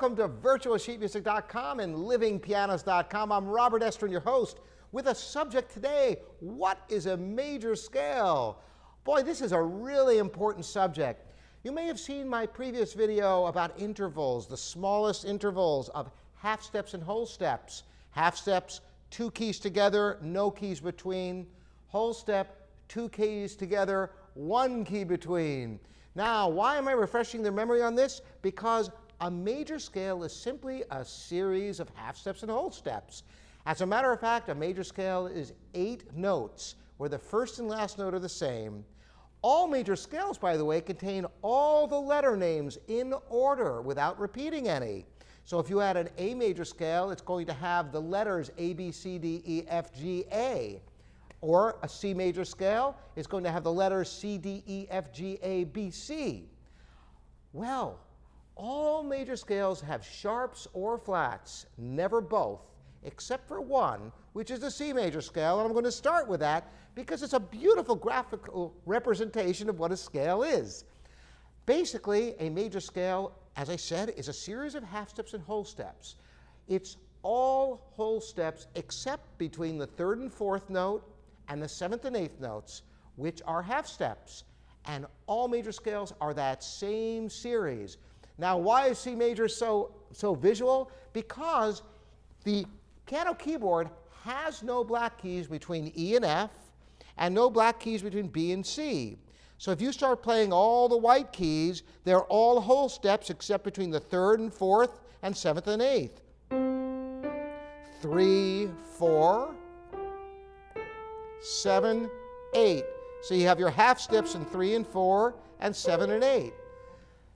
welcome to virtualsheetmusic.com and livingpianos.com. I'm Robert Estrin, your host, with a subject today: what is a major scale? Boy, this is a really important subject. You may have seen my previous video about intervals, the smallest intervals of half steps and whole steps. Half steps, 2 keys together, no keys between. Whole step, 2 keys together, 1 key between. Now, why am I refreshing their memory on this? Because a major scale is simply a series of half steps and whole steps. As a matter of fact, a major scale is 8 notes, where the first and last note are the same. All major scales, by the way, contain all the letter names in order without repeating any. So if you had an A major scale, it's going to have the letters A, B, C, D, E, F, G, A. Or a C major scale is going to have the letters C, D, E, F, G, A, B, C. Well, all major scales have sharps or flats, never both, except for one, which is the C major scale. And I'm going to start with that because it's a beautiful graphical representation of what a scale is. Basically, a major scale, as I said, is a series of half steps and whole steps. It's all whole steps except between the 3rd and 4th note and the 7th and 8th notes, which are half steps. And all major scales are that same series. Now, why is C major so visual? Because the piano keyboard has no black keys between E and F, and no black keys between B and C. So if you start playing all the white keys, they're all whole steps except between the 3rd and 4th and 7th and 8th. 3, 4, 7, 8. So you have your half steps in 3 and 4 and 7 and 8.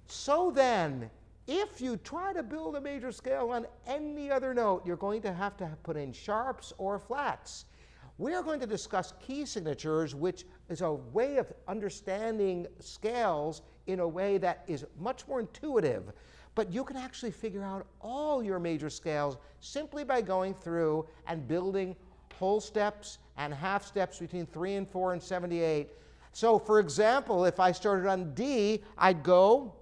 So then, if you try to build a major scale on any other note, you're going to have put in sharps or flats. We are going to discuss key signatures, which is a way of understanding scales in a way that is much more intuitive. But you can actually figure out all your major scales simply by going through and building whole steps and half steps between 3 and 4 and 78. So for example, if I started on D, I'd go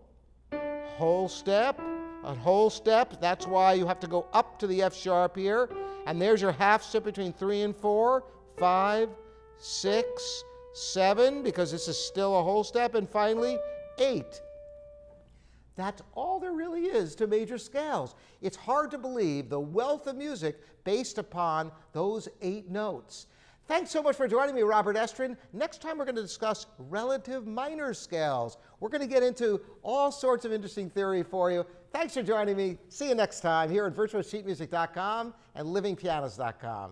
whole step, a whole step. That's why you have to go up to the F sharp here. And there's your half step between 3 and 4, 5, 6, 7, because this is still a whole step, and finally 8. That's all there really is to major scales. It's hard to believe the wealth of music based upon those 8 notes. Thanks so much for joining me, Robert Estrin. Next time we're going to discuss relative minor scales. We're going to get into all sorts of interesting theory for you. Thanks for joining me. See you next time here at virtualsheetmusic.com and livingpianos.com.